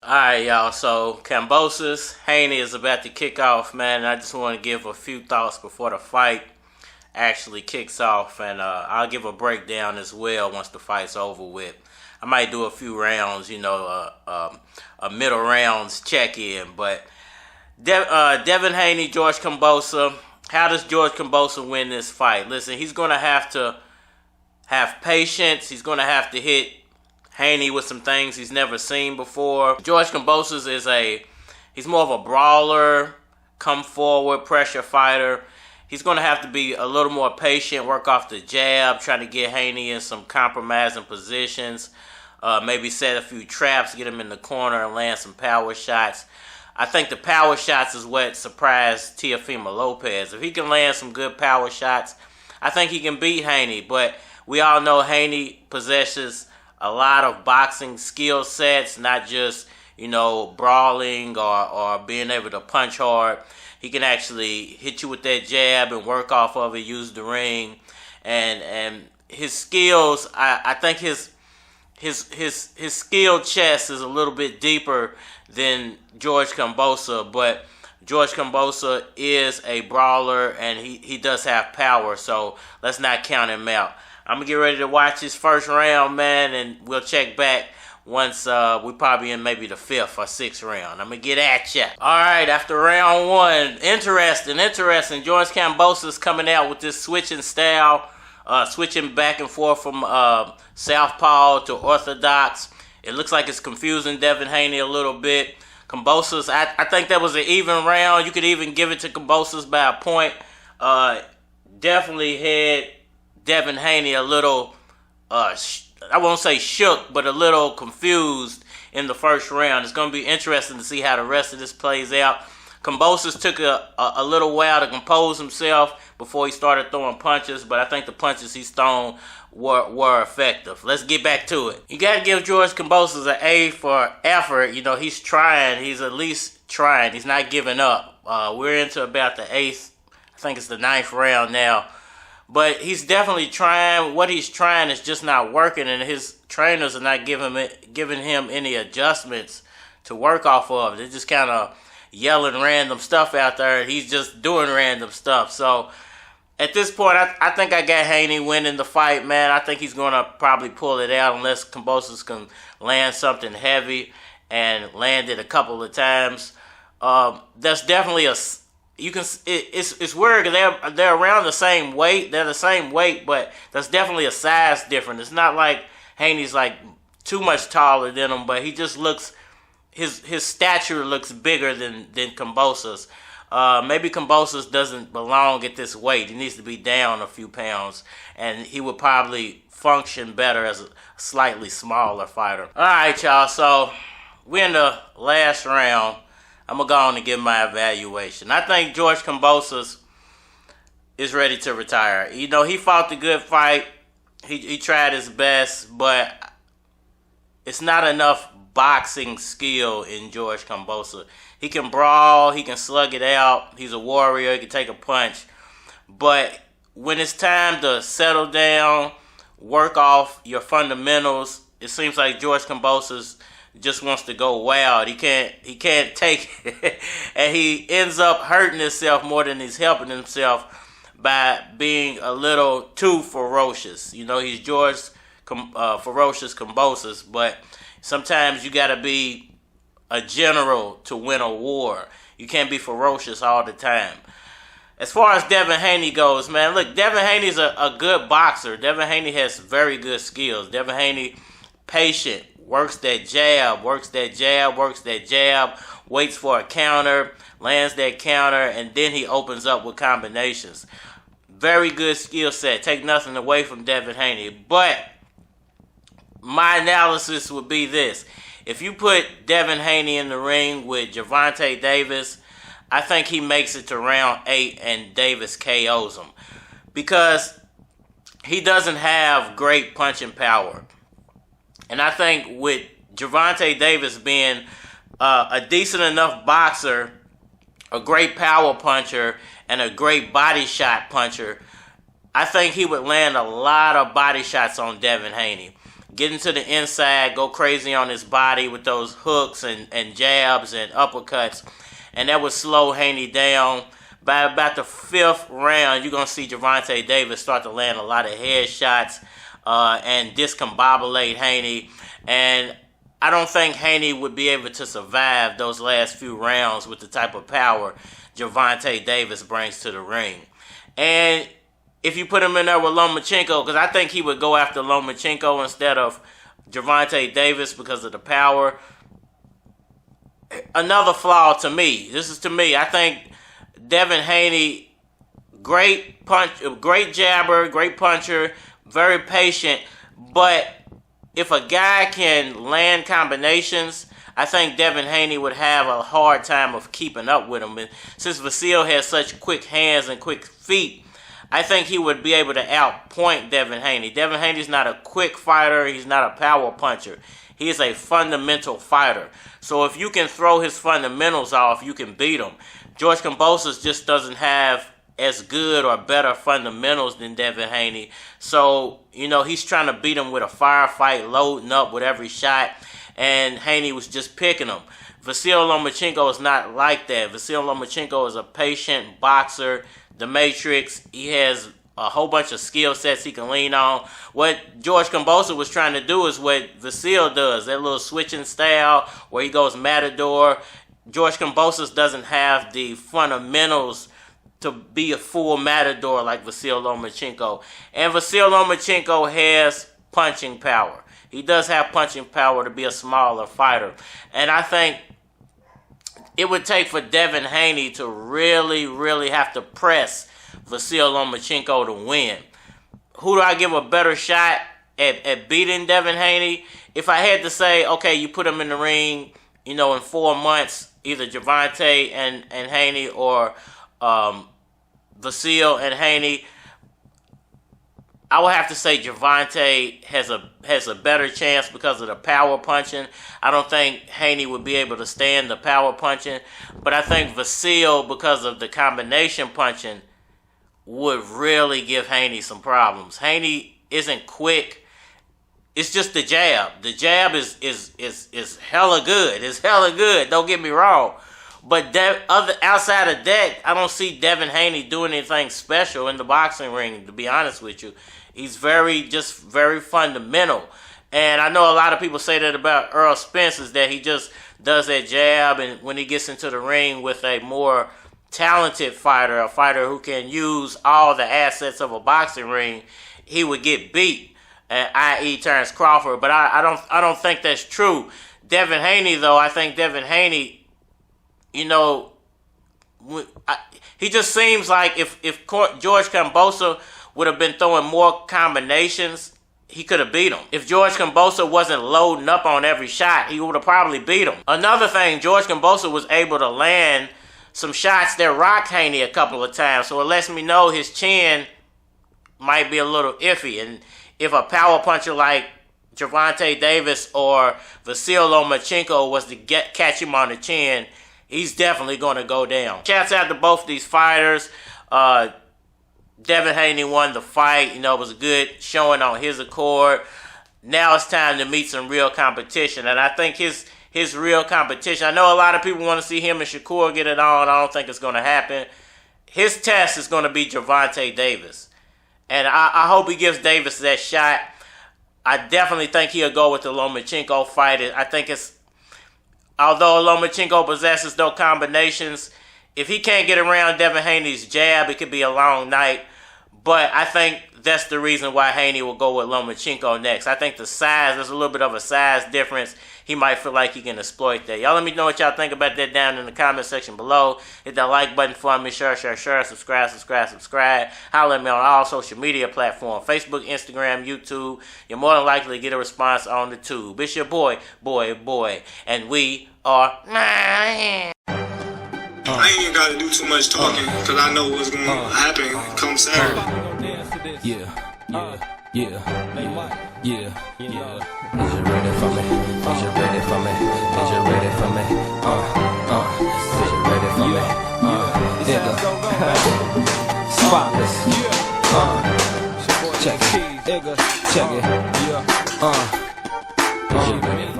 Alright, y'all, so Kambosos, Hayne is about to kick off, man, and I just want to give a few thoughts before the fight actually kicks off, and I'll give a breakdown as well once the fight's over with. I might do a few rounds, a middle rounds check-in, but Devin Hayne, George Kambosos, how does George Kambosos win this fight? Listen, he's going to have patience, he's going to have to hit Hayne with some things he's never seen before. George Kambosos he's more of a brawler, come forward, pressure fighter. He's going to have to be a little more patient, work off the jab, try to get Hayne in some compromising positions, maybe set a few traps, get him in the corner and land some power shots. I think the power shots is what surprised Teofimo Lopez. If he can land some good power shots, I think he can beat Hayne. But we all know Hayne possesses a lot of boxing skill sets, not just, brawling or being able to punch hard. He can actually hit you with that jab and work off of it, use the ring. And his skills, I think his skill chest is a little bit deeper than George Kambosos, but George Kambosos is a brawler and he does have power, so let's not count him out. I'm going to get ready to watch this first round, man, and we'll check back once we're probably in maybe the 5th or 6th round. I'm going to get at ya. All right, after round 1, interesting. George Kambosos coming out with this switching style, switching back and forth from southpaw to orthodox. It looks like it's confusing Devin Hayne a little bit. Kambosos, I think that was an even round. You could even give it to Kambosos by a point. Definitely had Devin Hayne a little, I won't say shook, but a little confused in the first round. It's going to be interesting to see how the rest of this plays out. Kambosos took a little while to compose himself before he started throwing punches, but I think the punches he's thrown were effective. Let's get back to it. You got to give George Kambosos an A for effort. He's trying. He's at least trying. He's not giving up. We're into about the 8th, I think it's the 9th round now. But he's definitely trying. What he's trying is just not working, and his trainers are not giving him any adjustments to work off of. They're just kind of yelling random stuff out there, and he's just doing random stuff. So at this point, I think I got Hayne winning the fight, man. I think he's going to probably pull it out unless Kambosos can land something heavy and land it a couple of times. That's definitely it's weird because they're around the same weight. They're the same weight, but there's definitely a size difference. It's not like Hayne's like too much taller than him, but he just looks, his stature looks bigger than Kambosos. Maybe Kambosos doesn't belong at this weight. He needs to be down a few pounds, and he would probably function better as a slightly smaller fighter. All right, y'all. So we're in the last round. I'm going to go on and give my evaluation. I think George Kambosos is ready to retire. He fought the good fight. He tried his best, but it's not enough boxing skill in George Kambosos. He can brawl. He can slug it out. He's a warrior. He can take a punch. But when it's time to settle down, work off your fundamentals, it seems like George Kambosos just wants to go wild. He can't take it. And he ends up hurting himself more than he's helping himself by being a little too ferocious. He's George Ferocious Kambosos, but sometimes you got to be a general to win a war. You can't be ferocious all the time. As far as Devin Hayne goes, man, look, Devin Hayne is a good boxer. Devin Hayne has very good skills. Devin Hayne, patient, works that jab, waits for a counter, lands that counter, and then he opens up with combinations. Very good skill set. Take nothing away from Devin Hayne. But my analysis would be this. If you put Devin Hayne in the ring with Gervonta Davis, I think he makes it to round 8 and Davis KOs him. Because he doesn't have great punching power. And I think with Gervonta Davis being a decent enough boxer, a great power puncher, and a great body shot puncher, I think he would land a lot of body shots on Devin Hayne. get into the inside, go crazy on his body with those hooks and jabs and uppercuts. And that would slow Hayne down. By about the 5th round, you're going to see Gervonta Davis start to land a lot of headshots and discombobulate Hayne. And I don't think Hayne would be able to survive those last few rounds with the type of power Gervonta Davis brings to the ring. And if you put him in there with Lomachenko, because I think he would go after Lomachenko instead of Gervonta Davis because of the power. Another flaw to me. This is to me. I think Devin Hayne, great jabber, great puncher, very patient. But if a guy can land combinations, I think Devin Hayne would have a hard time of keeping up with him. And since Vasil has such quick hands and quick feet, I think he would be able to outpoint Devin Hayne. Devin Hayne is not a quick fighter. He's not a power puncher. He is a fundamental fighter. So if you can throw his fundamentals off, you can beat him. George Kambosos just doesn't have as good or better fundamentals than Devin Hayne. So, he's trying to beat him with a firefight, loading up with every shot. And Hayne was just picking him. Vasil Lomachenko is not like that. Vasil Lomachenko is a patient boxer. The Matrix, he has a whole bunch of skill sets he can lean on. What George Kambosos was trying to do is what Vasil does, that little switching style where he goes matador. George Kambosos doesn't have the fundamentals to be a full matador like Vasil Lomachenko. And Vasil Lomachenko has punching power. He does have punching power to be a smaller fighter. And I think it would take for Devin Hayne to really, really have to press Vasil Lomachenko to win. Who do I give a better shot at beating Devin Hayne? If I had to say, okay, you put him in the ring, in 4 months, either Gervonta and Hayne or Vasil and Hayne, I would have to say Gervonta has a better chance because of the power punching. I don't think Hayne would be able to stand the power punching. But I think Vasil, because of the combination punching, would really give Hayne some problems. Hayne isn't quick. It's just the jab. The jab is hella good. It's hella good. Don't get me wrong. But outside of that, I don't see Devin Hayne doing anything special in the boxing ring, to be honest with you. He's very fundamental. And I know a lot of people say that about Errol Spence, is that he just does that jab, and when he gets into the ring with a more talented fighter, a fighter who can use all the assets of a boxing ring, he would get beat, i.e. Terence Crawford. But I don't think that's true. Devin Hayne, though, I think Devin Hayne, he just seems like if George Kambosos would have been throwing more combinations, he could have beat him. If George Kambosos wasn't loading up on every shot, he would have probably beat him. Another thing, George Kambosos was able to land some shots that rocked Hayne a couple of times, so it lets me know his chin might be a little iffy. And if a power puncher like Gervonta Davis or Vasil Lomachenko was to catch him on the chin, he's definitely going to go down. Shouts out to both these fighters. Devin Hayne won the fight. It was a good showing on his accord. Now it's time to meet some real competition. And I think his real competition, I know a lot of people want to see him and Shakur get it on. I don't think it's going to happen. His test is going to be Gervonta Davis. And I hope he gives Davis that shot. I definitely think he'll go with the Lomachenko fight. I think although Lomachenko possesses no combinations, if he can't get around Devin Hayne's jab, it could be a long night. But I think that's the reason why Hayne will go with Lomachenko next. I think the size, there's a little bit of a size difference. He might feel like he can exploit that. Y'all let me know what y'all think about that down in the comment section below. Hit that like button for me. Share. Subscribe. Holler at me on all social media platforms. Facebook, Instagram, YouTube. You're more than likely to get a response on the tube. It's your boy. And we are... I ain't even gotta do too much talking, cause I know what's gonna happen come Saturday. Yeah. Is you ready for me? Is you ready for me? Is you ready for me? Is you ready for me? Nigga. Spotless. Check it. Check it. Yeah. Is you ready